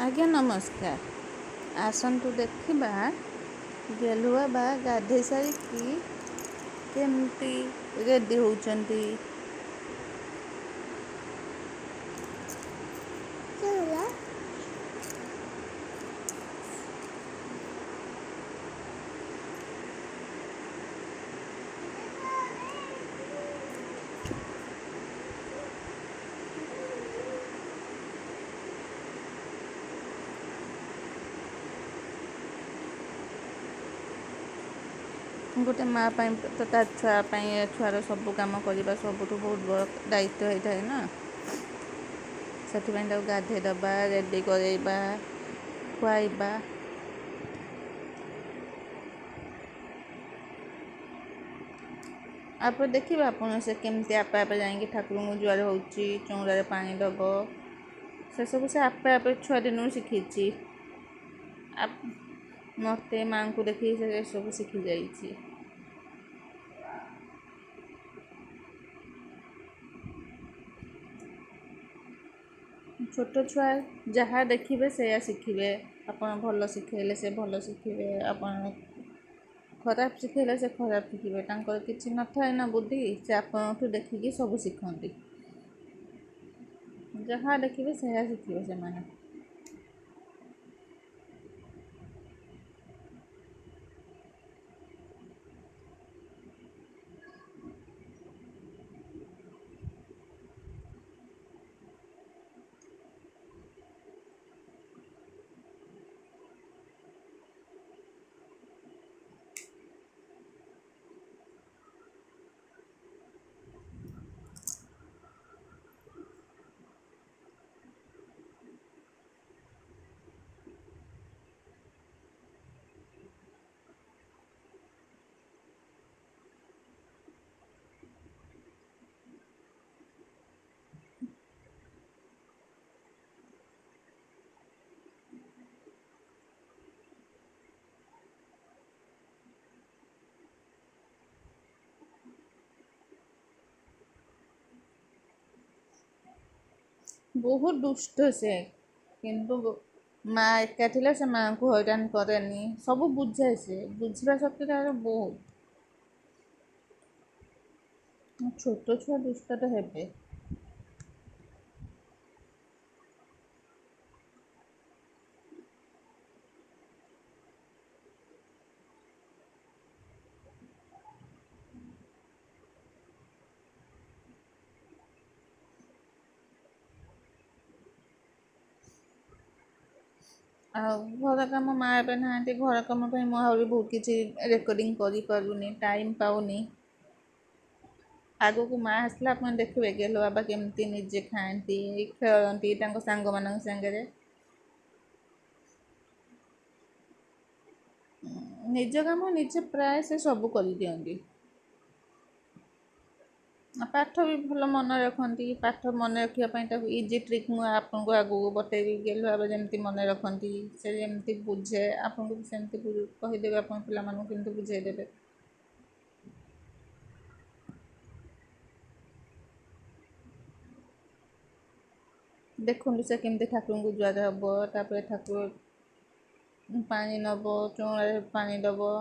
ଆଜ୍ଞା ନମସ୍କାର। ଆସନ୍ତୁ ଦେଖିବା ଗେଲୁଆ ବା ଗାଧୋଇ ସାରିକି କେମିତି ରେଡ଼ି ହେଉଛନ୍ତି। ଗୋଟେ ମା ପାଇଁ ତ ତା ଛୁଆ ପାଇଁ ଛୁଆର ସବୁ କାମ କରିବା ସବୁଠୁ ବହୁତ ବଡ଼ ଦାୟିତ୍ୱ ହେଇଥାଏ ନା। ସେଥିପାଇଁ ତାକୁ ଗାଧୋଇ ଦେବା, ରେଡ଼ି କରେଇବା, ଖୁଆଇବା। ଆପଣ ଦେଖିବେ ଆପଣ ସେ କେମିତି ଆପେ ଆପେ ଯାଇକି ଠାକୁରଙ୍କୁ ଜୁହାର ହେଉଛି, ଚଉଁରାରେ ପାଣି ଦେବ। ସେସବୁ ସେ ଆପେ ଆପେ ଛୁଆ ଦିନରୁ ଶିଖିଛି। ମୋତେ ମାଆଙ୍କୁ ଦେଖିକି ସେ ଏସବୁ ଶିଖିଯାଇଛି। ଛୋଟ ଛୁଆ ଯାହା ଦେଖିବେ ସେଇଆ ଶିଖିବେ। ଆପଣ ଭଲ ଶିଖେଇଲେ ସେ ଭଲ ଶିଖିବେ, ଆପଣ ଖରାପ ଶିଖେଇଲେ ସେ ଖରାପ ଶିଖିବେ। ତାଙ୍କର କିଛି ନଥାଏ ନା ବୁଦ୍ଧି, ସେ ଆପଣଙ୍କଠୁ ଦେଖିକି ସବୁ ଶିଖନ୍ତି। ଯାହା ଦେଖିବେ ସେଇଆ ଶିଖିବେ ସେମାନେ। ବହୁତ ଦୁଷ୍ଟ ସେ, କିନ୍ତୁ ମା ଏକା ଥିଲେ ସେ ମାଆଙ୍କୁ ହଇରାଣ କରେନି, ସବୁ ବୁଝେ। ସେ ବୁଝିବା ଶକ୍ତି ତାର ବହୁତ। ଛୋଟ ଛୁଆ ଦୁଷ୍ଟ ତ ହେବେ। ଆଉ ଘର କାମ ମା ଏବେ ନାହାନ୍ତି, ଘର କାମ ପାଇଁ ମୁଁ ଆହୁରି ବହୁତ କିଛି ରେକର୍ଡ଼ିଂ କରିପାରୁନି, ଟାଇମ୍ ପାଉନି। ଆଗକୁ ମା ଆସିଲେ ଆପଣ ଦେଖିବେ ଗେଲ ବାବା କେମିତି ନିଜେ ଖାଆନ୍ତି, ଖେଳନ୍ତି ତାଙ୍କ ସାଙ୍ଗମାନଙ୍କ ସାଙ୍ଗରେ। ନିଜ କାମ ନିଜେ ପ୍ରାୟ ସେ ସବୁ କରିଦିଅନ୍ତି। ପାଠ ବି ଭଲ ମନେ ରଖନ୍ତି। ପାଠ ମନେ ରଖିବା ପାଇଁ ତାକୁ ଇଜି ଟ୍ରିକ୍ ମୁଁ ଆପଣଙ୍କୁ ଆଗକୁ ବତେଇବି। ଗେଲୁ ବାବା ଯେମିତି ମନେ ରଖନ୍ତି, ସେ ଯେମିତି ବୁଝେ, ଆପଣଙ୍କୁ ବି ସେମିତି କହିଦେବେ। ଆପଣ ପିଲାମାନଙ୍କୁ କେମିତି ବୁଝେଇଦେବେ। ଦେଖନ୍ତୁ ସେ କେମିତି ଠାକୁରଙ୍କୁ ଜୁହାର ହେବ, ତାପରେ ଠାକୁର ପାଣି ନେବ, ଚଉଁରାରେ ପାଣି ଦେବ।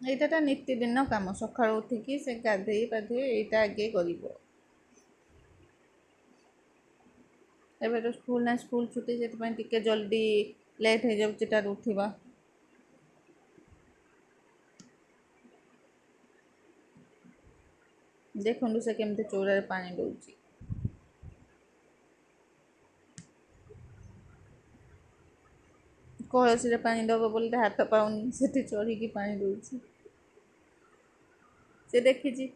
ଏଇଟା ତା ନିତିଦିନ କାମ। ସକାଳୁ ଉଠିକି ସେ ଗାଧୋଇ ପାଧୋଇ ଏଇଟା ଆଗେ କରିବ। ଏବେ ତ ସ୍କୁଲ ନା, ସ୍କୁଲ ଛୁଟି, ସେଥିପାଇଁ ଟିକେ ଜଲ୍ଦି ଲେଟ୍ ହେଇଯାଉଛି ତାର ଉଠିବା। ଦେଖନ୍ତୁ ସେ କେମିତି ଚଉଁରାରେ ପାଣି ଦେଉଛି। କଳସୀରେ ପାଣି ଦେବ ବୋଲି ତା ହାତ ପାଉନି, ସେଠି ଚଢ଼ିକି ପାଣି ଦେଉଛି। ସେ ଦେଖିଛି।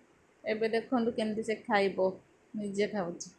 ଏବେ ଦେଖନ୍ତୁ କେମିତି ସେ ଖାଇବ, ନିଜେ ଖାଉଛି।